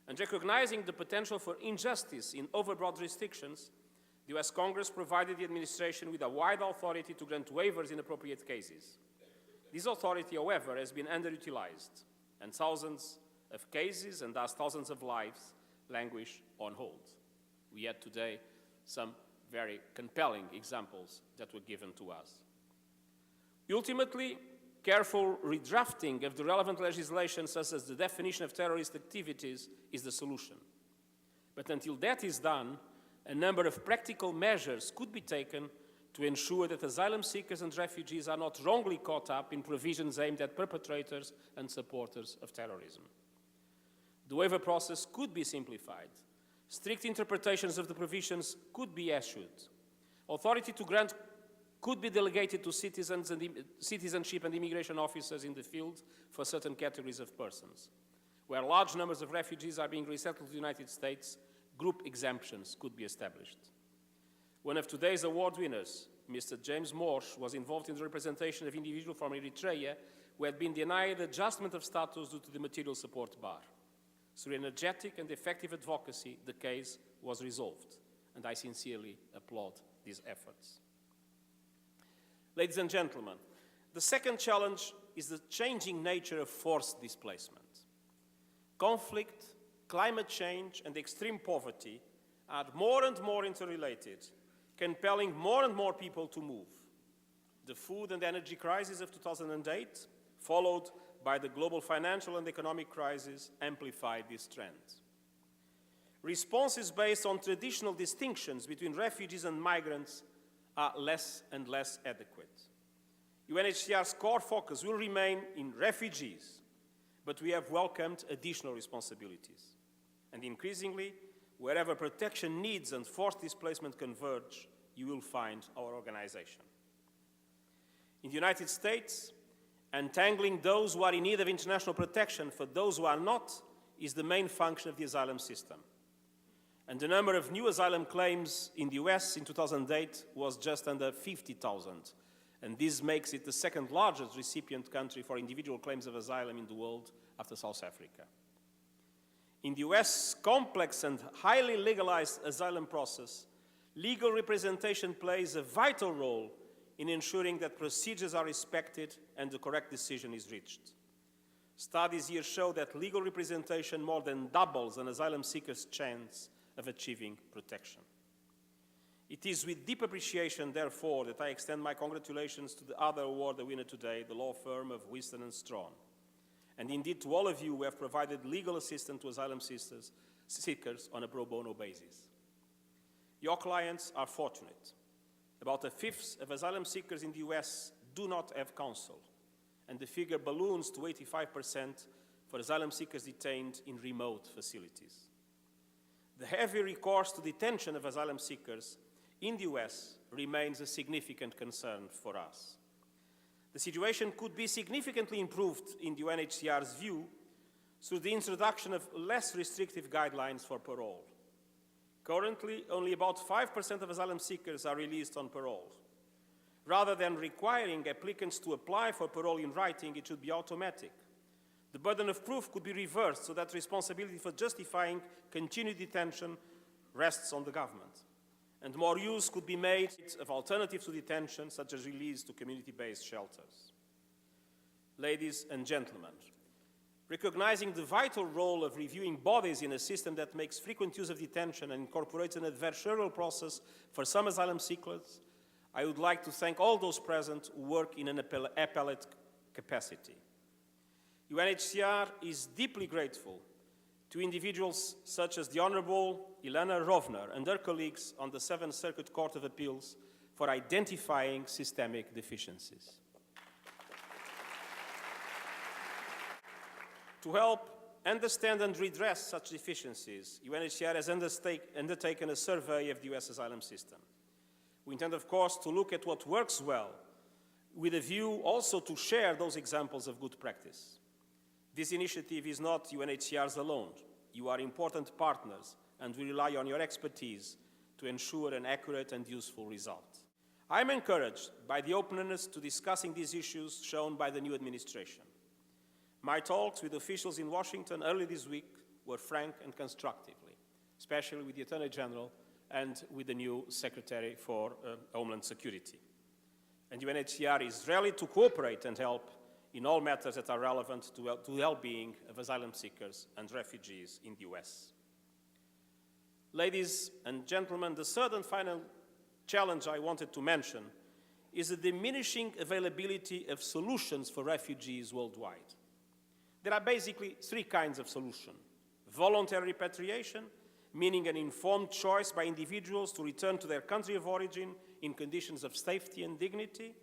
And recognizing the potential for injustice in overbroad restrictions, the US Congress provided the administration with a wide authority to grant waivers in appropriate cases. This authority, however, has been underutilized, and thousands of cases and thus thousands of lives languish on hold. We had today some very compelling examples that were given to us. Ultimately, careful redrafting of the relevant legislation, such as the definition of terrorist activities, is the solution. But until that is done, a number of practical measures could be taken to ensure that asylum seekers and refugees are not wrongly caught up in provisions aimed at perpetrators and supporters of terrorism. The waiver process could be simplified. Strict interpretations of the provisions could be issued. Authority to grant could be delegated to citizenship and immigration officers in the field for certain categories of persons. Where large numbers of refugees are being resettled to the United States, group exemptions could be established. One of today's award winners, Mr. James Morse, was involved in the representation of individuals from Eritrea who had been denied adjustment of status due to the material support bar. Through energetic and effective advocacy, the case was resolved, and I sincerely applaud these efforts. Ladies and gentlemen, the second challenge is the changing nature of forced displacement. Conflict, climate change, and extreme poverty are more and more interrelated, compelling more and more people to move. The food and energy crisis of 2008, followed by the global financial and economic crisis, amplified this trend. Responses based on traditional distinctions between refugees and migrants are less and less adequate. UNHCR's core focus will remain in refugees, but we have welcomed additional responsibilities. And increasingly, wherever protection needs and forced displacement converge, you will find our organization. In the United States, untangling those who are in need of international protection for those who are not is the main function of the asylum system. And the number of new asylum claims in the US in 2008 was just under 50,000. And this makes it the second largest recipient country for individual claims of asylum in the world after South Africa. In the US complex and highly legalized asylum process, legal representation plays a vital role in ensuring that procedures are respected and the correct decision is reached. Studies here show that legal representation more than doubles an asylum seeker's chance of achieving protection. It is with deep appreciation, therefore, that I extend my congratulations to the other award winner today, the law firm of Winston & Strawn, and indeed to all of you who have provided legal assistance to asylum seekers on a pro bono basis. Your clients are fortunate. About a fifth of asylum seekers in the US do not have counsel, and the figure balloons to 85% for asylum seekers detained in remote facilities. The heavy recourse to detention of asylum seekers in the US remains a significant concern for us. The situation could be significantly improved in the UNHCR's view through the introduction of less restrictive guidelines for parole. Currently, only about 5% of asylum seekers are released on parole. Rather than requiring applicants to apply for parole in writing, it should be automatic. The burden of proof could be reversed so that responsibility for justifying continued detention rests on the government. And more use could be made of alternatives to detention, such as release to community-based shelters. Ladies and gentlemen, recognizing the vital role of reviewing bodies in a system that makes frequent use of detention and incorporates an adversarial process for some asylum seekers, I would like to thank all those present who work in an appellate capacity. UNHCR is deeply grateful to individuals such as the Honorable Ilana Rovner and her colleagues on the Seventh Circuit Court of Appeals for identifying systemic deficiencies. To help understand and redress such deficiencies, UNHCR has undertaken a survey of the US asylum system. We intend, of course, to look at what works well, with a view also to share those examples of good practice. This initiative is not UNHCR's alone. You are important partners, and we rely on your expertise to ensure an accurate and useful result. I am encouraged by the openness to discussing these issues shown by the new administration. My talks with officials in Washington early this week were frank and constructively, especially with the Attorney General and with the new Secretary for Homeland Security. And UNHCR is ready to cooperate and help in all matters that are relevant to the well-being of asylum seekers and refugees in the US. Ladies and gentlemen, the third and final challenge I wanted to mention is the diminishing availability of solutions for refugees worldwide. There are basically three kinds of solution: voluntary repatriation, meaning an informed choice by individuals to return to their country of origin in conditions of safety and dignity;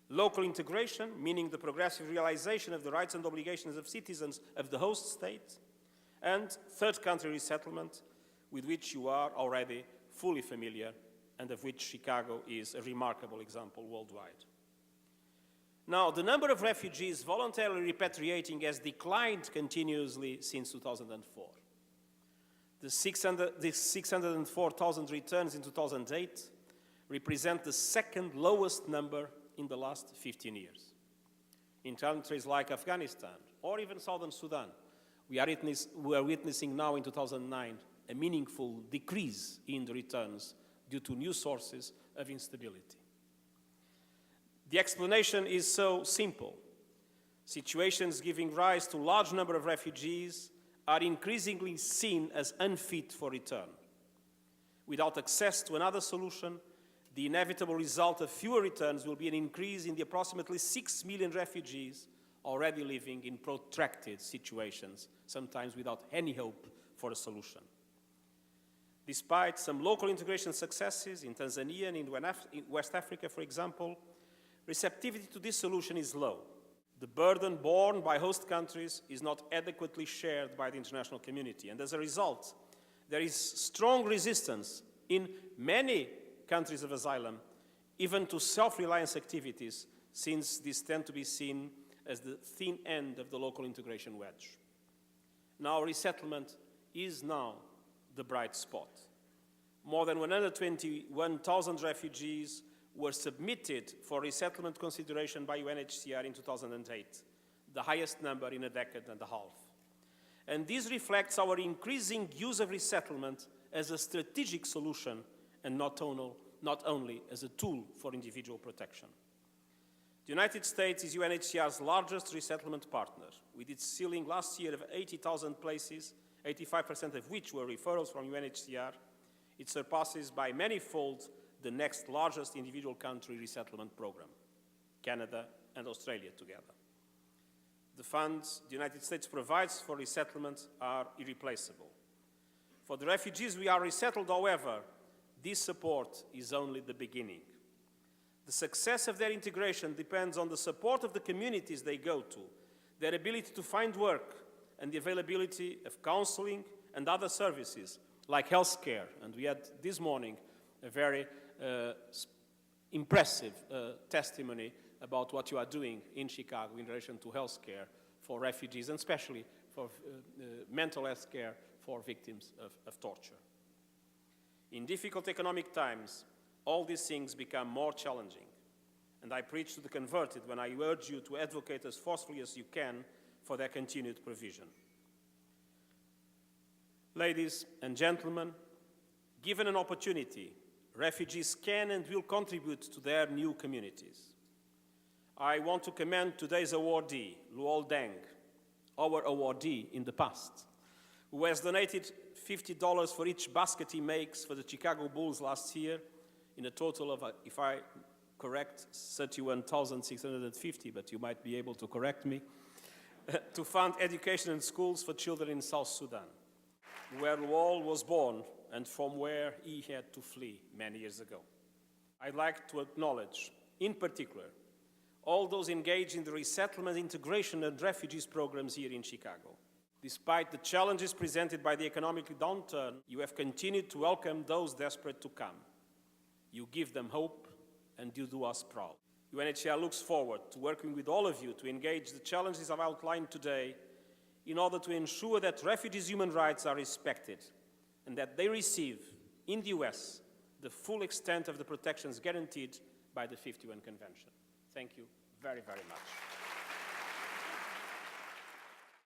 local integration, meaning the progressive realization of the rights and obligations of citizens of the host state; and third country resettlement, with which you are already fully familiar and of which Chicago is a remarkable example worldwide. Now, the number of refugees voluntarily repatriating has declined continuously since 2004. The 604,000 returns in 2008 represent the second lowest number in the last 15 years. In countries like Afghanistan or even Southern Sudan, we are witnessing now in 2009 a meaningful decrease in the returns due to new sources of instability. The explanation is so simple. Situations giving rise to a large number of refugees are increasingly seen as unfit for return. Without access to another solution, the inevitable result of fewer returns will be an increase in the approximately 6 million refugees already living in protracted situations, sometimes without any hope for a solution. Despite some local integration successes in Tanzania and in West Africa, for example, receptivity to this solution is low. The burden borne by host countries is not adequately shared by the international community, and as a result, there is strong resistance in many countries of asylum, even to self-reliance activities, since these tend to be seen as the thin end of the local integration wedge. Now, resettlement is now the bright spot. More than 121,000 refugees were submitted for resettlement consideration by UNHCR in 2008, the highest number in a decade and a half. And this reflects our increasing use of resettlement as a strategic solution and not only as a tool for individual protection. The United States is UNHCR's largest resettlement partner, with its ceiling last year of 80,000 places, 85% of which were referrals from UNHCR. It surpasses by many-fold the next largest individual country resettlement program, Canada and Australia together. The funds the United States provides for resettlement are irreplaceable. For the refugees we are resettled, however, this support is only the beginning. The success of their integration depends on the support of the communities they go to, their ability to find work, and the availability of counseling and other services like health care. And we had this morning a very impressive testimony about what you are doing in Chicago in relation to health care for refugees, and especially for mental health care for victims of torture. In difficult economic times, all these things become more challenging. And I preach to the converted when I urge you to advocate as forcefully as you can for their continued provision. Ladies and gentlemen, given an opportunity, refugees can and will contribute to their new communities. I want to commend today's awardee, Luol Deng, our awardee in the past, who has donated $50 for each basket he makes for the Chicago Bulls last year, in a total of, if I correct, 31,650, but you might be able to correct me, to fund education and schools for children in South Sudan, where Luol was born and from where he had to flee many years ago. I'd like to acknowledge, in particular, all those engaged in the resettlement, integration, and refugees programs here in Chicago. Despite the challenges presented by the economic downturn, you have continued to welcome those desperate to come. You give them hope, and you do us proud. UNHCR looks forward to working with all of you to engage the challenges I've outlined today in order to ensure that refugees' human rights are respected and that they receive, in the US, the full extent of the protections guaranteed by the 51 Convention. Thank you very, very much.